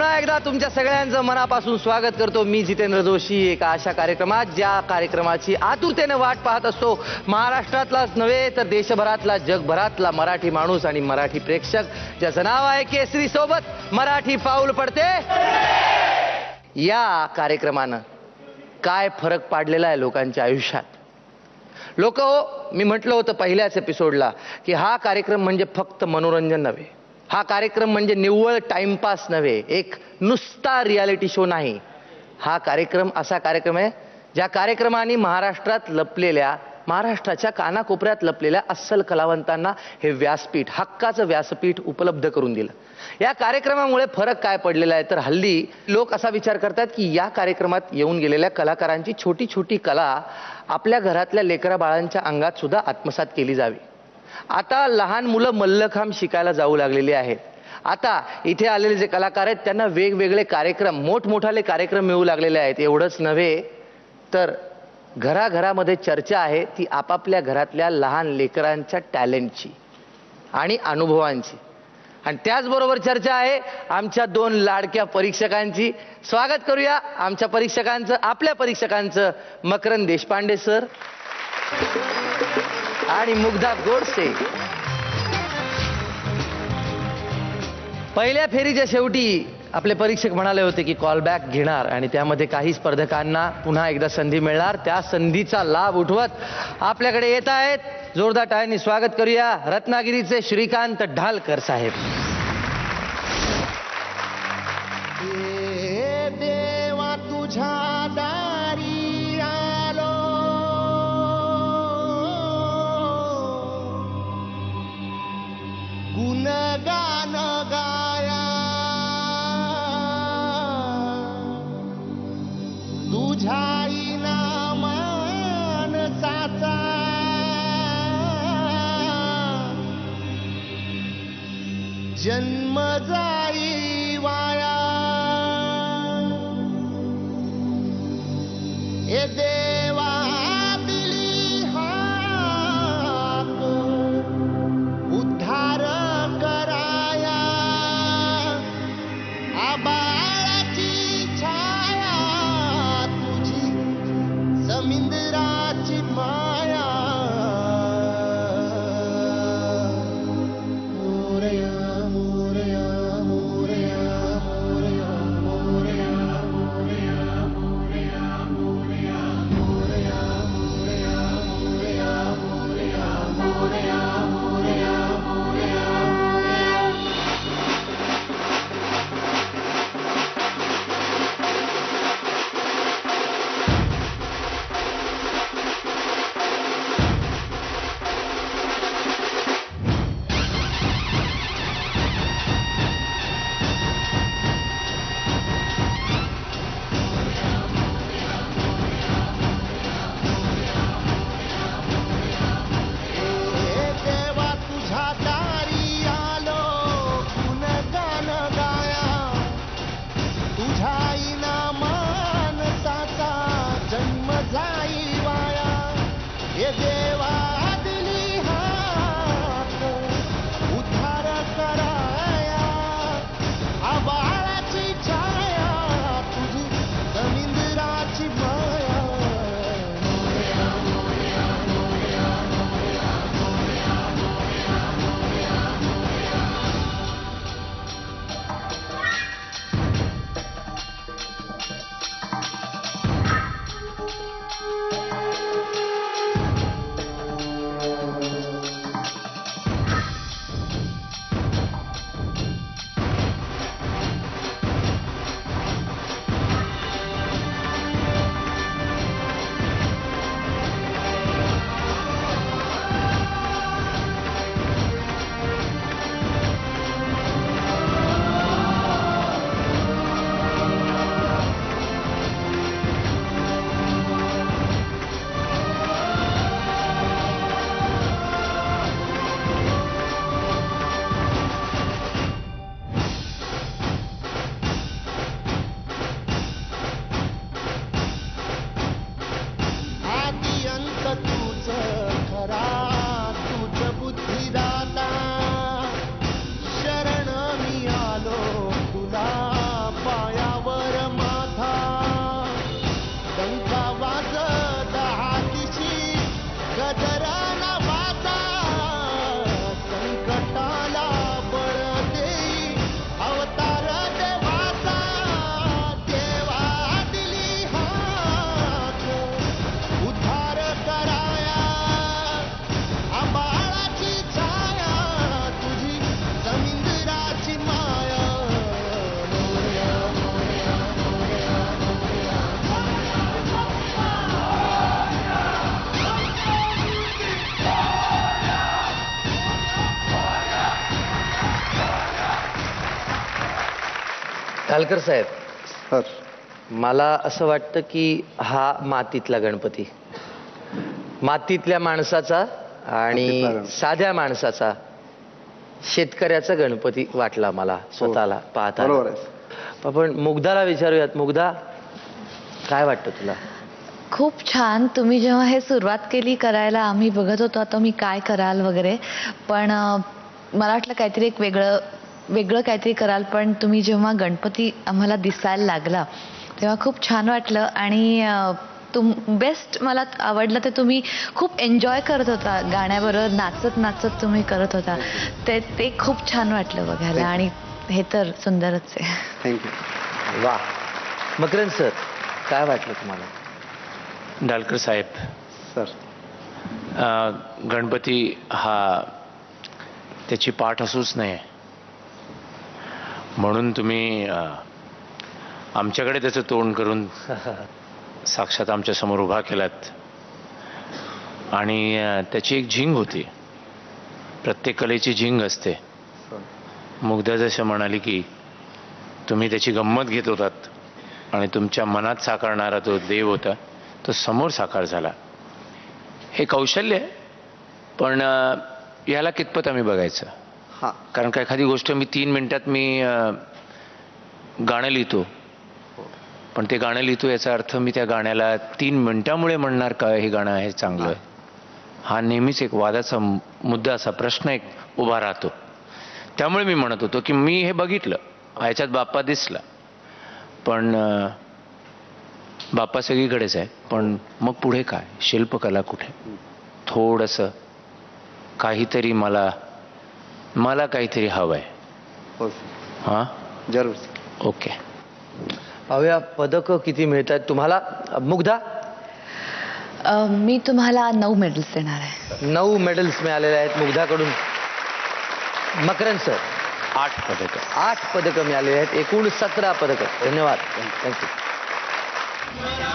पुन्हा एकदा तुमच्या सगळ्यांचं मनापासून स्वागत करतो मी जितेंद्र जोशी एका अशा कार्यक्रमात ज्या कार्यक्रमाची आतुरतेने वाट पाहत असतो महाराष्ट्रातलाच नव्हे तर देशभरातला जगभरातला मराठी माणूस आणि मराठी प्रेक्षक ज्याचं नाव आहे केसरी सोबत मराठी पाऊल पडते। या कार्यक्रमानं काय फरक पाडलेला आहे लोकांच्या आयुष्यात। लोक मी म्हटलं होतं पहिल्याच एपिसोडला की हा कार्यक्रम म्हणजे फक्त मनोरंजन नव्हे, हा कार्यक्रम म्हणजे निव्वळ टाइमपास नव्हे, एक नुसता रियालिटी शो नाही। हा कार्यक्रम असा कार्यक्रम आहे ज्या कार्यक्रमाने महाराष्ट्रात लपलेल्या महाराष्ट्राच्या कानाकोपऱ्यात लपलेल्या अस्सल कलावंतांना हे व्यासपीठ हक्काचं व्यासपीठ उपलब्ध करून दिलं। या कार्यक्रमामुळे फरक काय पडलेला आहे तर हल्ली लोक असा विचार करतात की या कार्यक्रमात येऊन गेलेल्या कलाकारांची छोटी छोटी कला आपल्या घरातल्या लेकरा बाळांच्या अंगात सुद्धा आत्मसात केली जावी। आता लहान मुलं मल्लखांब शिकायला जाऊ लागलेली आहेत। आता इथे आलेले जे कलाकार आहेत त्यांना वेगवेगळे कार्यक्रम मोठमोठाले कार्यक्रम मिळू लागलेले आहेत। एवढंच नव्हे तर घराघरामध्ये चर्चा आहे ती आपापल्या घरातल्या लहान लेकरांच्या टॅलेंटची आणि अनुभवांची। आणि त्याचबरोबर चर्चा आहे आमच्या दोन लाडक्या परीक्षकांची। स्वागत करूया आमच्या परीक्षकांचं, आपल्या परीक्षकांचं। मकरंद देशपांडे सर आणि मुग्धा गोडसे। पहिल्या फेरीच्या शेवटी आपले परीक्षक म्हणाले होते की कॉल बॅक घेणार आणि त्यामध्ये काही स्पर्धकांना पुन्हा एकदा संधी मिळणार। त्या संधीचा लाभ उठवत आपल्याकडे येत आहेत। जोरदार टाळ्यांनी स्वागत करूया रत्नागिरीचे श्रीकांत ढालकर साहेब। देवा तुझ्या दारी आलो, गुणगान गाया तुझ्या इनामान साचा जन्म जाई वाया। ए देवा दिली हाक उद्धार कराया, आबाळाची छाया तुझी समिंदराची माया। मोरया मोरया मोरया मोरया मोरया मोरया मोरया मोरया मोरया मोरया मोरया मोरया मोरया मोरया। देवा तुझ्या दारी आलो, गुणगान गाया तुझ्या इनामान साचा जन्म जाई वाया। हे देवा दिली हाक उद्धार कराया, आबाळाची छाया तुझी समिंदराची माया। ढालकर साहेब, सर. मला असं वाटतं की हा मातीतला गणपती, मातीतल्या माणसाचा आणि मातीतला गणपती. साध्या माणसाचा, शेतकऱ्याचा गणपती वाटला मला स्वतःला पाहता. बरोबर आहे. आपण मुग्धाला विचारूयात. मुग्धा, काय वाटतं तुला? खूप छान. तुम्ही जेव्हा हे सुरुवात केली करायला, आम्ही बघत होतो आता मी काय कराल वगैरे, पण मला वाटलं काहीतरी एक वेगळं काहीतरी कराल, पण तुम्ही जेव्हा गणपती आम्हाला दिसायला लागला तेव्हा खूप छान वाटलं. आणि बेस्ट मला आवडलं ते तुम्ही खूप एन्जॉय करत होता गाण्याबरोबर, नाचत नाचत तुम्ही करत होता ते खूप छान वाटलं बघायला. आणि हे तर सुंदरच आहे. थँक्यू. वा. मकरंद सर, काय वाटलं तुम्हाला? ढालकर साहेब, सर. गणपती हा त्याची पाठ असूच नाही म्हणून तुम्ही आमच्याकडे त्याचं तोंड करून साक्षात आमच्या समोर उभा केलात. आणि त्याची एक झिंग होती, प्रत्येक कलेची झिंग असते. मुग्धा जसं म्हणाली की तुम्ही त्याची गंमत घेत होतात आणि तुमच्या मनात साकारणारा तो देव होता, तो समोर साकार झाला. हे कौशल्य आहे, पण याला कितपत आम्ही बघायचं. हां. कारण का एखादी गोष्ट मी 3 मिनिटात मी गाणं लिहितो, पण ते गाणं लिहितो याचा अर्थ मी त्या गाण्याला 3 मिनिटामुळे म्हणणार का हे गाणं आहे चांगलं आहे. हा नेहमीच एक वादाचा मुद्दा, असा प्रश्न एक उभा राहतो. त्यामुळे मी म्हणत होतो की मी हे बघितलं, ह्याच्यात बाप्पा दिसला, पण बाप्पा सगळीकडेच आहे, पण मग पुढे काय, शिल्पकला कुठे? थोडंसं काहीतरी मला काहीतरी हवं आहे. हो. हां, जरूर. ओके. पाहूया पदकं किती मिळत आहेत तुम्हाला. मुग्धा, मी तुम्हाला 9 मेडल्स देणार आहे. 9 मेडल्स मिळालेले आहेत मुग्धाकडून. मकरंद सर, 8 पदकं. 8 पदकं मिळालेली आहेत, एकूण 17 पदकं. धन्यवाद. थँक्यू. मरा